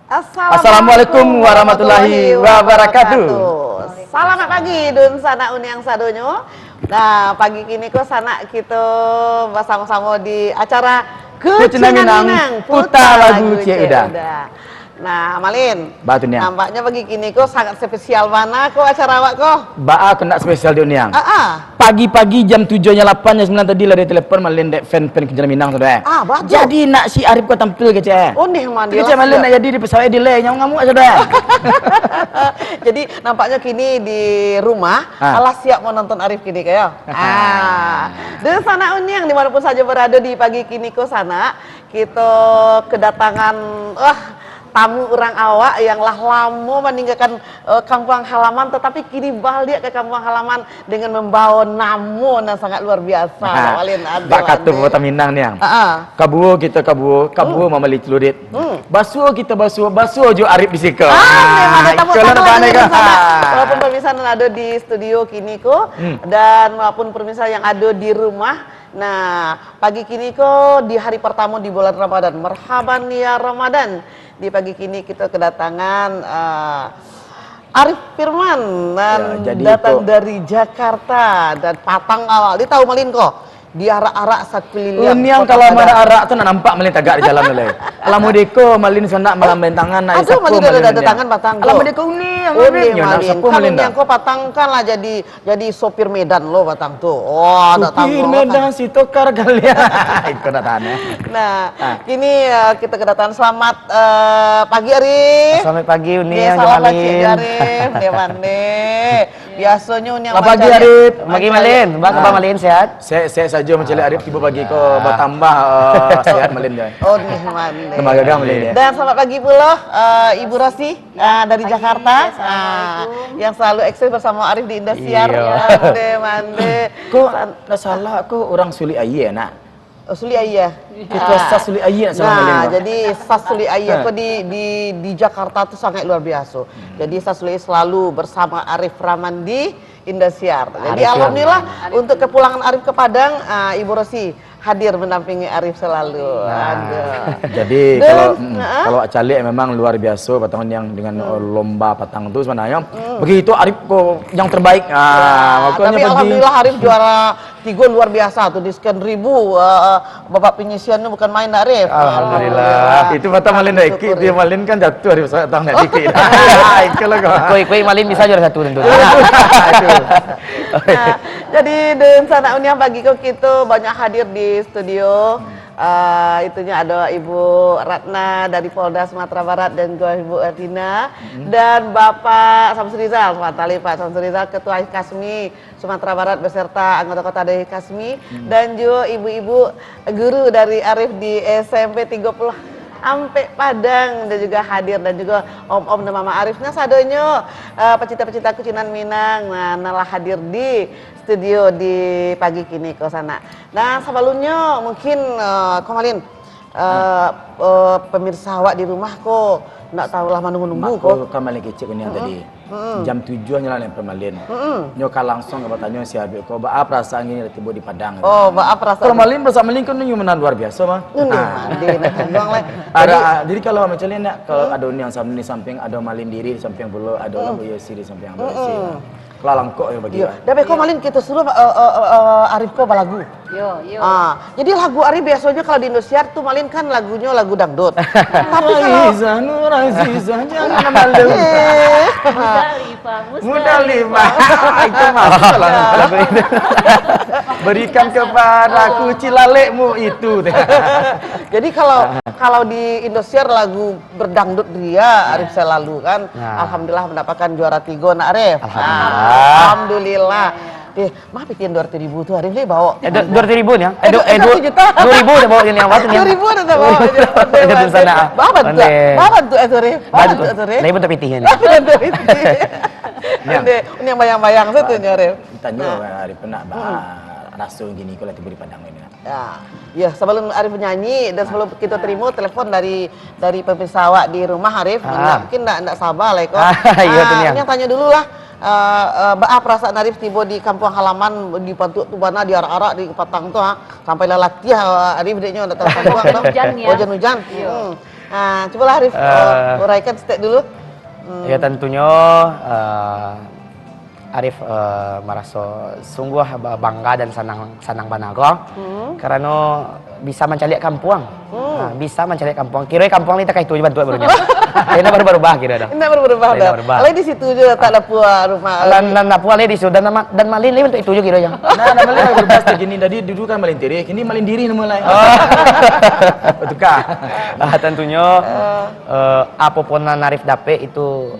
Assalamualaikum warahmatullahi wabarakatuh. Selamat pagi dun sana uniang sadonyo. Nah, pagi kini kok sana kita bersama-sama di acara Kecina Minang Putar Lagu Ceuda. Nah, Malin, Batunya. nampaknya pagi kini kok sangat spesial mana kok acara awak kok? Baa kena spesial di uniang. Pagi-pagi jam 7-nya 8-nya 9 tadi lah dia telepon Malin dek fan-fan Kecina Minang tu dek. Betul. Jadi nak si Arif kau tampil ke cek. Oh nih mandi. Kecik Malin nak jadi di pesawat delay ngamuk aja dek. Jadi nampaknya kini di rumah alah siap mau nonton Arif kini kayak. Dan sana uniang dimanapun saja berada di pagi kini kok sana kita kedatangan tamu orang awak yang lah lama meninggalkan kampung halaman tetapi kini balik ke kampung halaman dengan membawa namun yang sangat luar biasa. Walin ada. Bak kata Kota Minang ni yang. Kabuo kita kabuo mamali celurit. Basuh kita basuh jo Arif di sika. Memang ada tamu walaupun pemirsa yang ada di studio kini ko dan maupun pemirsa yang ada di rumah. Nah, pagi kini ko di hari pertama di bulan Ramadan. Marhaban ya Ramadan. Di pagi kini kita kedatangan Arif Firman datang dari Jakarta dan patang awal. Dia tahu Malin kok. Diarak-arak sakeliling. Uniang kalau ada arak tu nak nampak Malin tagak di jalan oleh. Alamu deko Malin sendak melambaikan tangan nak isaku Malin ada tangan patang. Alamu deko uniang Malin. Kalau uniang kau patang kan lah jadi sopir Medan lo patang tu. Oh, sopir Medan si tokar kalian. Ikut nak tahan ya. Nah, kini kita kedatangan selamat pagi Arif. Selamat pagi uniang Malin. Arif, dia mandi. Biasanya uniang pagi Arif. Pagi Malin. Bagaimana Malin sehat? Saya saja mencari Arif tiba pagi ko bertambah sehat Malin dia. Oh nih Malin. Tenaga gam Malin. Dan selamat pagi pula Ibu Rosi dari Jakarta yang selalu eksis bersama Arif di Indosiar. Mande. Kok tak salah kok orang Suli Aye nak. Suli Ayah. Kita Sas Suli Ayah sama Malin. Nah, jadi Sas Suli Ayah kok di Jakarta tuh sangat luar biasa. Jadi Sas Suli selalu bersama Arif Rahman di Indosiar. Jadi alhamdulillah untuk kepulangan Arif ke Padang, Ibu Rosi hadir mendampingi Arif selalu. Jadi kalau Calik memang luar biasa patang yang dengan lomba patang itu sebenarnya. Begitu Arif kok yang terbaik. Tapi alhamdulillah Arif juara 3 luar biasa tuh di sekian ribu Bapak penyisiannya bukan main Arif. Alhamdulillah. Itu patang Malin Daiki dia Malin kan jatuh Arif patang nak dikit. Itulah kau. Koi Malin bisa juara 1 tentu. Jadi dan sana uniang pagi kok kita banyak hadir di studio. Itunya ada Ibu Ratna dari Polda Sumatera Barat dan juga Ibu Ertina dan Bapak Samsul Rizal, Pak Samsul Rizal Ketua Kasmi Sumatera Barat beserta anggota kota dari Kasmi dan juga ibu-ibu guru dari Arif di SMP 30 sampai Padang dan juga hadir dan juga om-om dan mama Arifnya sadonya pecinta-pecinta Kecinan Minang nalah hadir di studio di pagi kini ke sana. Nah sebelumnya mungkin Komalin pemirsa awak di rumah kok nggak tahu lah menunggu kok. Kamalin kecil ini yang tadi jam 7 nya lah yang Malin. Nyoka langsung ke bertanya si Habib kok apa perasaan ini tiba di Padang. Oh, apa perasaan? Kalau Malin bersama Malin kan nyumenan luar biasa mah. Jadi kalau macam ni kalau ada yang samping ada Malin diri di samping bulu ada Abu Yesi di samping Abu Yesi. Kalau langkok ya bagi. Tapi kok Malin kita suruh Arif kok lagu. Yo. Jadi lagu Arif biasanya kalau di Indosiar tuh Malin kan lagunya lagu dangdut. Tapi kalau Aziza jangan malu. Mudalifah. Itu masuk lagu itu. Berikan kepadaku cilalekmu itu. Jadi kalau di Indosiar lagu berdangdut dia Arif selalu kan. Alhamdulillah mendapatkan juara 3 nak Arif. Alhamdulillah. Maaf bikin 200.000 tuh Arif dia bawa. 200.000 ya? 2 juta. 2.000 udah bawa yang waktu nya. 2.000 udah bawa. Itu sana. Bapak tuh Arif. Lain pun terpitihan. Ini yang bayang-bayang satu nya Arif. Tanya Arif pernah rasul gini kalau tiba di Padang ini. Ya sebelum Arif menyanyi dan sebelum kita terima telepon dari pemirsa awak di rumah Arif, mungkin enggak sabar lah kok. Yang tanya dulu lah. Perasaan Arif tiba di kampung halaman di Pantuk tu bana di arak-arak di Patang tu sampai lelaki Arif deknya nak tahu hujan-hujan. Cobalah Arif uraikan step dulu. Ya tentunya Arif merasa sungguh bangga dan senang banago karena bisa mencalik kampung. Bisa mencalik kampung. Kira kampung ini tak itu bantu barunya. Ini baru berubah kira dah. Ini baru berubah dah. Lain di situ juga tak ada puas rumah. Dan pua di situ dan malin ini untuk itu juga kira ya. Nah, malin berubah segini tadi dulu kan malin tiri, kini malin diri mulai. Betul kah? Tentunya apapun Arif dape itu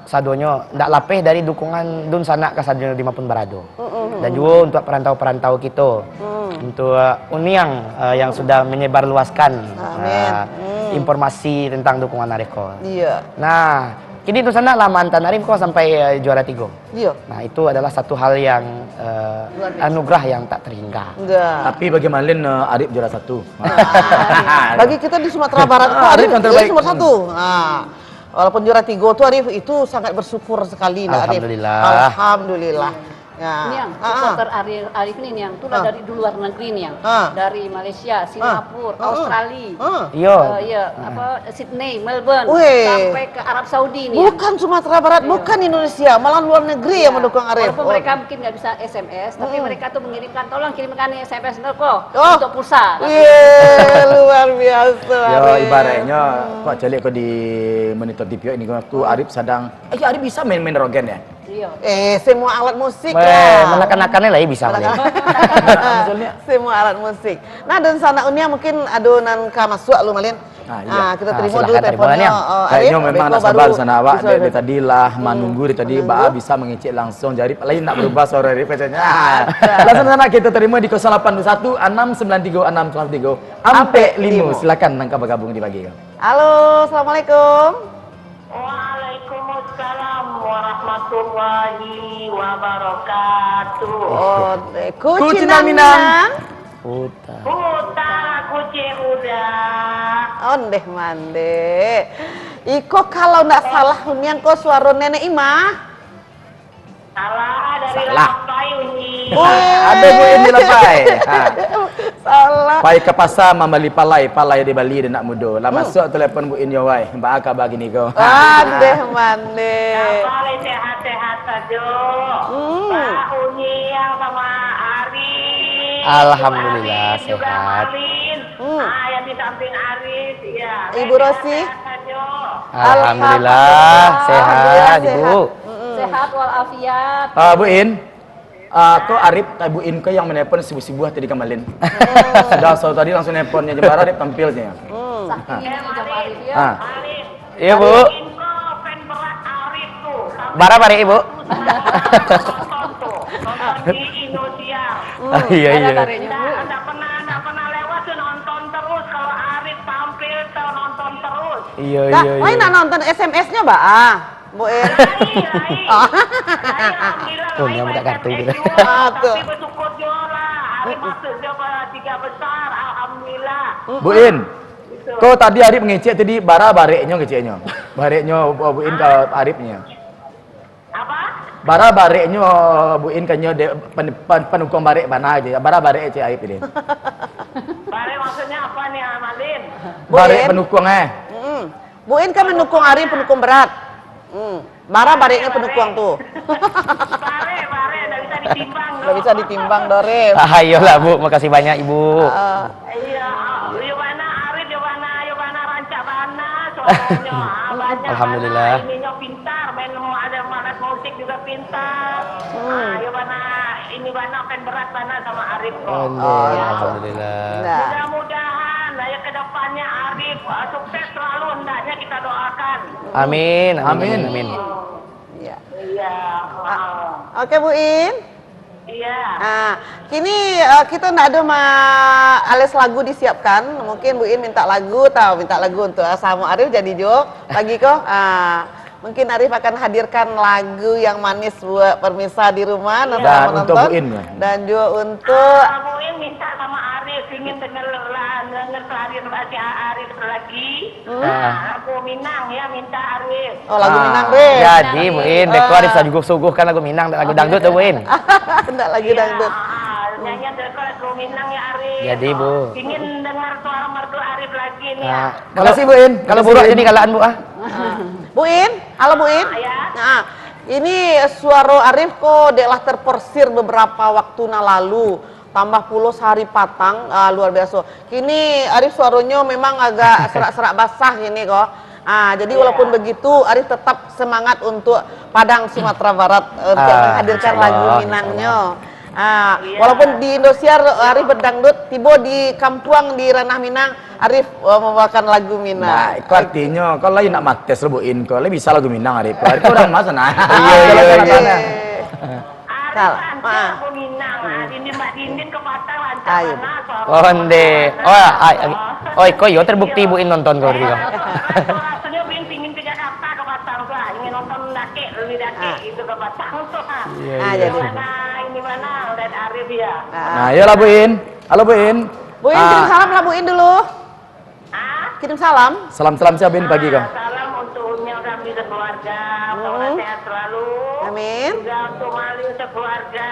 sadonyo ndak lapeh dari dukungan dun sanak ke sadonyo dimapun berado. Dan juga untuk perantau-perantau kita. Untuk Uniang yang sudah menyebarluaskan informasi tentang dukungan Arif ko. Iya. Nah, kini itu sana lah mantan Arif ko sampai juara 3. Iya. Nah, itu adalah satu hal yang anugerah yang tak terhingga. Tapi bagi Malin Arif juara 1. Bagi kita di Sumatera Barat itu Arif yang terbaik. nomor 1. Walaupun juara 3 itu Arif itu sangat bersyukur sekali. Alhamdulillah. Arif. Alhamdulillah. Ya. Ini yang supporter Arif ini yang tuh dari luar negeri nih yang dari Malaysia, Singapura, Australia, Sydney, Melbourne, sampai ke Arab Saudi nih. Bukan Sumatera Barat, bukan Indonesia, malah luar negeri yang mendukung Arif. Walaupun mereka mungkin nggak bisa SMS, tapi mereka tuh mengirimkan, tolong kirimkan SMS kok untuk pulsa. Luar biasa. Ya ibaratnya kok celik kok di monitor TV ini waktu Arif sedang, Arif bisa main rogen ya. Iya. Semua alat musik lah. Menekan-nekannya lah ya bisa. Semua alat musik. Nah, dan sana unia mungkin adonan ka masuk lu Malin. Kita terima dulu teleponnya. Kayaknya memang nak sabar sana awak dari tadi lah menunggu dari tadi Mbak bisa mengicik langsung jadi lain nak berubah suara Arif katanya. Langsung sana kita terima di 0821 693 693 ampe 5. Silakan nangka bergabung di pagi. Halo, assalamualaikum. Waalaikumsalam warahmatullahi wabarakatuh. Kucing Minang. Huta kucing udah. Ondeh mande. Iko kalau ndak salah hunian ko suara nenek Imah. Salah dari Lapai Uni. Ada Bu ini Lapai. Salah. Pai ke pasar membeli palai di Bali dan nak mudo. Lah masuk telefon Bu In Yowai. Mbak Aka bagi ni kau. Ondeh mande. Boleh sehat-sehat saja. Pak Uni yang sama Arif. Alhamdulillah Arif juga sehat. Malin. Yang di samping Arif ya. Ibu Rosi. Alhamdulillah sehat Ibu. Sehat walafiat. Bu In, kok Arif, Bu In kau yang menelpon sibu-sibu tadi Kamalin. Sudah so tadi langsung nelponnya jembar Arif tampilnya. Saking ini jam Arif ya. Iya Bu. Info fan berat Arif tuh. Bara Ibu. Nonton di Indosiar. Iya. Nggak pernah lewat tuh nonton terus. Kalau Arif tampil tuh nonton terus. Iya. Lain nak nonton SMS-nya, Mbak. Bu In. Oh, dia buka kartu gitu. Tapi bersyukur juara. Arif masuk juara 3 besar. Alhamdulillah. Bu In, kau tadi Arif ngecek tadi bara bareknya ngeceknya. Bareknya Bu In ke Arifnya. Apa? Bara bareknya Bu In kanya penukung barek mana aja. Bara barek cek Arif ini. Bare maksudnya apa nih Amalin? Barek pendukung Bu In kan mendukung Arif pendukung berat. Bara bareknya pendukung tuh. Bare, nggak bisa ditimbang. Nggak bisa ditimbang Dorif. Ayolah Bu, makasih banyak Ibu. Iya, Yobana Arif, Yobana Rancabana, soalnya banyak. Alhamdulillah. Ininya pintar, main ada alat musik juga pintar. Yobana ini bana kan berat bana sama Arif kok. Alhamdulillah. Mudah-mudahan ya ke depannya Arif sukses selalu hendaknya kita doakan. Amin. Iya. Iya. Oke Bu In. Iya. Kini kita ndak ada alis lagu disiapkan. Mungkin Bu In minta lagu untuk sama Arif jadi Jo. Bagi kok. Mungkin Arif akan hadirkan lagu yang manis buat pemirsa di rumah Dan untuk Bu In ya. Dan juga untuk Bu In minta sama Arif ingin dengar Arif lagi. Lagu Minang ya minta Arif. Oh lagu Minang deh. Jadi Bu In, Deko Arif suguh-suguhkan lagu Minang, lagu dangdut tuh Bu In. Enggak lagi dangdut. nyanyian dari lagu Minang ya Arif. Jadi, Bu. Ingin dengar suara merdu Arif lagi nih ya. Nah, Makasih Bu In. kalau buruk jadi galaan Bu ah. Bu In, halo Bu In. Ya. Nah, ini suara Arif kok deklah terporsir beberapa waktu lalu. Tambah puluh sehari patang, luar biasa. Kini Arif suaranya memang agak serak-serak basah ini kok. Jadi walaupun begitu, Arif tetap semangat untuk Padang Sumatera Barat untuk menghadirkan lagu Minangnya. Walaupun di Indosiar Arif berdangdut, tiba di Kampuang di Ranah Minang, Arif membawakan lagu Minang. Nah, itu artinya kalau lagi nak mates Bu In, kalau bisa lagu Minang Arif. Arif orang mas nah. Arif lancar lagu Minang. Dindin Mbak Dindin ke Patang lancar Ayo. mana suara. Onde. Kok yo terbukti Bu In nonton kau gitu. Rasanya pingin ke Jakarta ke Patang tuh, ingin nonton dake, lebih dake itu ke Patang tuh. Jadi. Ini mana lihat Arif ya. Nah, ayolah Bu In. Halo Bu In. Bu In, kirim salam lah Bu In dulu. Kirim salam. Salam-salam siapa In pagi kau? Salam untuk Unyal Ramli sekeluarga, mudah-mudahan sehat selalu. Amin. Juga untuk Mali sekeluarga,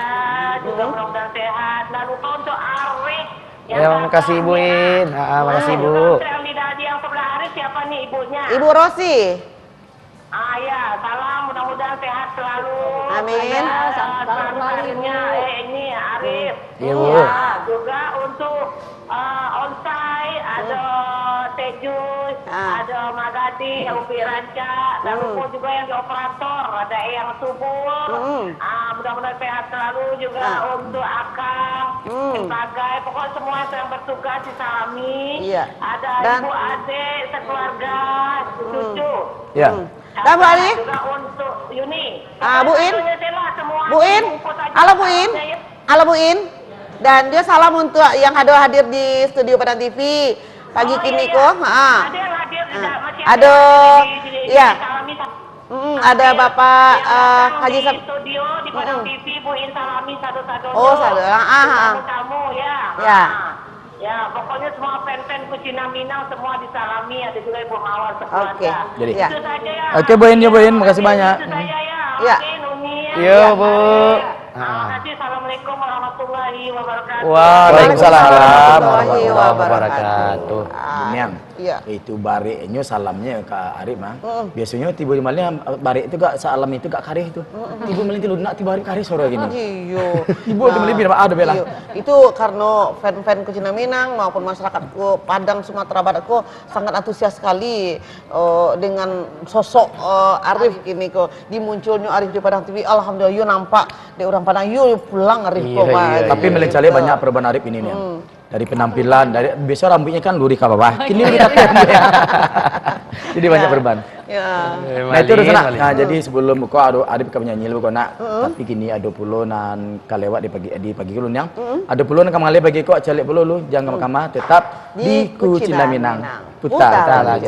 juga mudah-mudahan sehat. Dan lupa untuk Arif. Ya, makasih Bu In. Makasih Bu. Yang di yang sebelah Arif siapa nih ibunya? Ibu Rosi. Ya, salam mudah-mudahan sehat selalu. Amin. Selalu karirnya ini Arif. Iya, Bu. Ya, juga untuk Onsai, ada Tejus, ada Magadi, Upi Ranca, dan lupa juga yang di operator, ada yang Subur. Mudah-mudahan sehat selalu juga untuk Akang, Pagai, pokoknya semua yang bertugas disalami. Iya. Ada Dan- ibu adik, sekeluarga, cucu. Ya. Dan Bu Ali. Juga untuk Yuni. Bu In. Semua Bu In. Halo Bu In. Halo Bu In. Dan dia salam untuk yang hadir di studio Padang TV pagi kini kok. Ada yang hadir tidak? Masih Ada, iya. Salami. Ada Bapak Haji di Sab. studio di Padang TV Bu In salami satu-satu. Oh, satu. Kamu ya. Ya. Ya, pokoknya semua fan-fan Kucina Minang semua disalami, ada juga Ibu Mawar sekeluarga. Oke. Jadi. Ya. Itu saja ya. Oke Bu In, ya Bu In, makasih banyak. Itu saja ya. Ya. Oke, Nuni. Iya, Bu. Terima kasih. Assalamualaikum warahmatullahi wabarakatuh. Waalaikumsalam warahmatullahi wabarakatuh. Yang Iya. itu bareknya salamnya ke Arif mah. Biasanya tiba di malam barek itu gak salam itu gak karih itu. Tiba malam itu nak tiba Arif karih sore gini. Iyo. Ibu itu melibir ada bela. Iyo. Itu karena fan-fan Kucina Minang maupun masyarakatku Padang Sumatera Baratku sangat antusias sekali dengan sosok Arif gini kok. Dimunculnya Arif di Padang TV. Alhamdulillah yo nampak di orang Padang yo pulang Arif kok. Tapi melencale banyak perubahan Arif ini nih. Dari penampilan, dari biasa rambutnya kan lurik ke bawah. Kini lurik ke atas. Jadi banyak perubahan. Ya. Nah itu udah sana. Nah jadi sebelum kau ada penyanyi lu kau nak. Tapi kini ada puluh nan kalewat di pagi lu yang. Ada puluh nan kamale bagi kau calik puluh lu jangan kamah tetap di Kucina Minang. Putar. Putar.